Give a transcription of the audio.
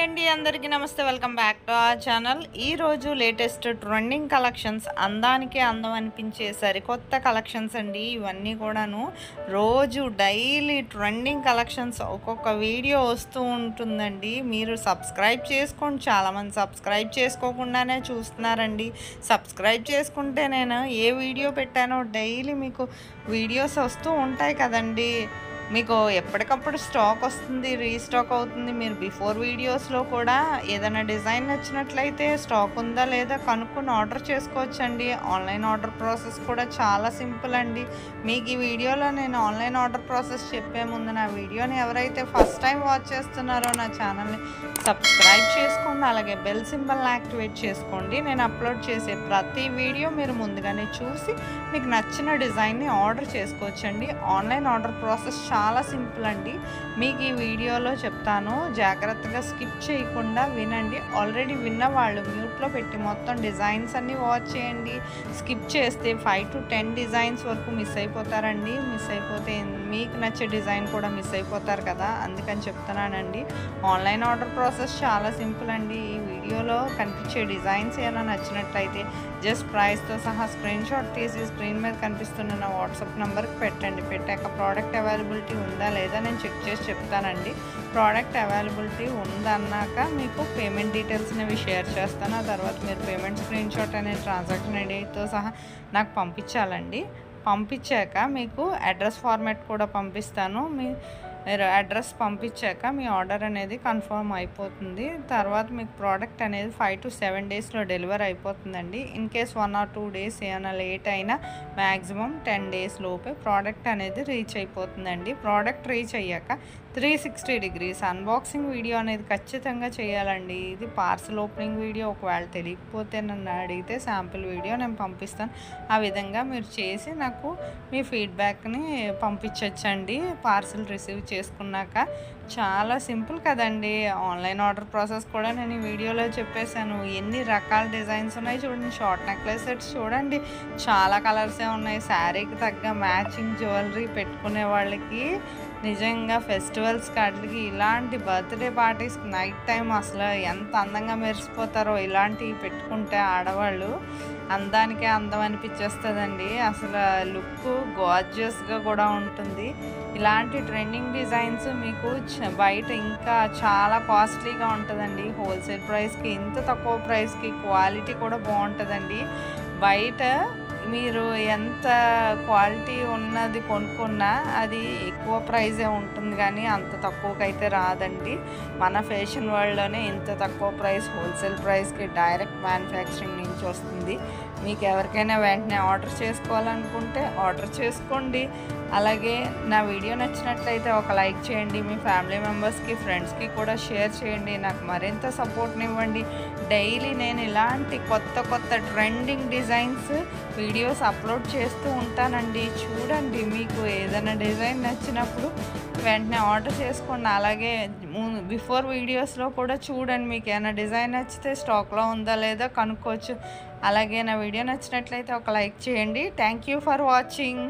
అండి అందరికీ నమస్తే welcome back to our channel. ఈరోజు లేటెస్ట్ ట్రెండింగ్ కలెక్షన్స్, అందానికి అందం అనిపించే సరికొత్త కలెక్షన్స్ అండి. ఇవన్నీ కూడాను రోజు డైలీ ట్రెండింగ్ కలెక్షన్స్ ఒక్కొక్క వీడియో వస్తూ ఉంటుందండి. మీరు సబ్స్క్రైబ్ చేసుకోండి. చాలామంది సబ్స్క్రైబ్ చేసుకోకుండానే చూస్తున్నారండి. సబ్స్క్రైబ్ చేసుకుంటే నేను ఏ వీడియో పెట్టానో డైలీ మీకు వీడియోస్ వస్తూ ఉంటాయి కదండి. మీకు ఎప్పటికప్పుడు స్టాక్ వస్తుంది, రీస్టాక్ అవుతుంది. మీరు బిఫోర్ వీడియోస్లో కూడా ఏదైనా డిజైన్ నచ్చినట్లయితే స్టాక్ ఉందా లేదా కనుక్కొని ఆర్డర్ చేసుకోవచ్చండి. ఆన్లైన్ ఆర్డర్ ప్రాసెస్ కూడా చాలా సింపుల్ అండి. మీకు ఈ వీడియోలో నేను ఆన్లైన్ ఆర్డర్ ప్రాసెస్ చెప్పే ముందు నా వీడియోని ఎవరైతే ఫస్ట్ టైం వాచ్ చేస్తున్నారో నా ఛానల్ని సబ్స్క్రైబ్ చేసుకోండి. అలాగే బెల్ సింబల్ని యాక్టివేట్ చేసుకోండి. నేను అప్లోడ్ చేసే ప్రతి వీడియో మీరు ముందుగానే చూసి మీకు నచ్చిన డిజైన్ని ఆర్డర్ చేసుకోవచ్చండి. ఆన్లైన్ ఆర్డర్ ప్రాసెస్ చాలా సింపుల్ అండి. మీకు ఈ వీడియోలో చెప్తాను, జాగ్రత్తగా స్కిప్ చేయకుండా వినండి. ఆల్రెడీ విన్న వాళ్ళు మ్యూట్లో పెట్టి మొత్తం డిజైన్స్ అన్నీ వాచ్ చేయండి. స్కిప్ చేస్తే 5 to 10 డిజైన్స్ వరకు మిస్ అయిపోతారండి. మిస్ అయిపోతే మీకు నచ్చే డిజైన్ కూడా మిస్ అయిపోతారు కదా, అందుకని చెప్తున్నానండి. ఆన్లైన్ ఆర్డర్ ప్రాసెస్ చాలా సింపుల్ అండి. ఈ వీడియోలో కనిపించే డిజైన్స్ ఏమైనా నచ్చినట్లయితే జస్ట్ ప్రైస్తో సహా స్క్రీన్ షాట్ తీసి స్క్రీన్ మీద కనిపిస్తున్న నా వాట్సాప్ నెంబర్కి పెట్టండి. పెట్టాక ప్రోడక్ట్ అవైలబిలిటీ ఉందా లేదా నేను చెక్ చేసి చెప్తానండి. ప్రోడక్ట్ అవైలబిలిటీ ఉందన్నాక మీకు పేమెంట్ డీటెయిల్స్ అనేవి షేర్ చేస్తాను. ఆ తర్వాత మీరు పేమెంట్ స్క్రీన్ షాట్ అనేది ట్రాన్సాక్షన్ ఐడితో సహా నాకు పంపించాలండి. పంపించాక మీకు అడ్రస్ ఫార్మాట్ కూడా పంపిస్తాను. మీరు అడ్రస్ పంపించాక మీ ఆర్డర్ అనేది కన్ఫర్మ్ అయిపోతుంది. తర్వాత మీకు ప్రోడక్ట్ అనేది 5 to 7 డేస్లో డెలివరీ అయిపోతుందండి. ఇన్ కేస్ 1 or 2 డేస్ ఏమైనా లేట్ అయినా మ్యాక్సిమం 10 డేస్ లోపే ప్రోడక్ట్ అనేది రీచ్ అయిపోతుందండి. ప్రోడక్ట్ రీచ్ అయ్యాక 360 degrees అన్బాక్సింగ్ వీడియో అనేది ఖచ్చితంగా చేయాలండి. ఇది పార్సల్ ఓపెనింగ్ వీడియో. ఒకవేళ తెలియకపోతే నన్ను అడిగితే శాంపిల్ వీడియో నేను పంపిస్తాను. ఆ విధంగా మీరు చేసి నాకు మీ ఫీడ్బ్యాక్ని పంపించవచ్చండి. పార్సల్ రిసీవ్ చేసుకున్నాక చాలా సింపుల్ కదండి. ఆన్లైన్ ఆర్డర్ ప్రాసెస్ కూడా నేను ఈ వీడియోలో చెప్పేశాను. ఎన్ని రకాల డిజైన్స్ ఉన్నాయి చూడండి. షార్ట్ నెక్లెస్ సెట్స్ చూడండి, చాలా కలర్సే ఉన్నాయి. శారీకి తగ్గ మ్యాచింగ్ జ్యువెలరీ పెట్టుకునే వాళ్ళకి నిజంగా ఫెస్టివల్స్ కాటికి ఇలాంటి బర్త్డే పార్టీస్కి నైట్ టైం అసలు ఎంత అందంగా మెరిసిపోతారో ఇలాంటివి పెట్టుకుంటే ఆడవాళ్ళు అందానికే అందం అనిపించేస్తుందండి. అసలు లుక్ గార్జియస్గా కూడా ఉంటుంది. ఇలాంటి ట్రెండింగ్ డిజైన్స్ మీకు బయట ఇంకా చాలా కాస్ట్లీగా ఉంటుందండి. హోల్సేల్ ప్రైస్కి ఇంత తక్కువ ప్రైస్కి క్వాలిటీ కూడా బాగుంటుందండి. బయట మీరు ఎంత క్వాలిటీ ఉన్నది కొనుక్కున్నా అది ఎక్కువ ప్రైజే ఉంటుంది, కానీ అంత తక్కువకైతే రాదండి. మన ఫ్యాషన్ వరల్డ్లోనే ఇంత తక్కువ ప్రైస్ హోల్సేల్ ప్రైస్కి డైరెక్ట్ మ్యానుఫ్యాక్చరింగ్ నుంచి వస్తుంది. మీకు ఎవరికైనా వెంటనే ఆర్డర్ చేసుకోవాలనుకుంటే ఆర్డర్ చేసుకోండి. అలాగే నా వీడియో నచ్చినట్లయితే ఒక లైక్ చేయండి. మీ ఫ్యామిలీ మెంబర్స్కి, ఫ్రెండ్స్కి కూడా షేర్ చేయండి. నాకు మరింత సపోర్ట్ని ఇవ్వండి. డైలీ నేను ఇలాంటి కొత్త కొత్త ట్రెండింగ్ డిజైన్స్ వీడియోస్ అప్లోడ్ చేస్తూ ఉంటానండి. చూడండి, మీకు ఏదైనా డిజైన్ నచ్చినప్పుడు వెంటనే ఆర్డర్ చేసుకోండి. అలాగే బిఫోర్ వీడియోస్లో కూడా చూడండి, మీకు ఏమైనా డిజైన్ నచ్చితే స్టాక్లో ఉందా లేదా కనుక్కోవచ్చు. అలాగే నా వీడియో నచ్చినట్లయితే ఒక లైక్ చేయండి. Thank you for watching.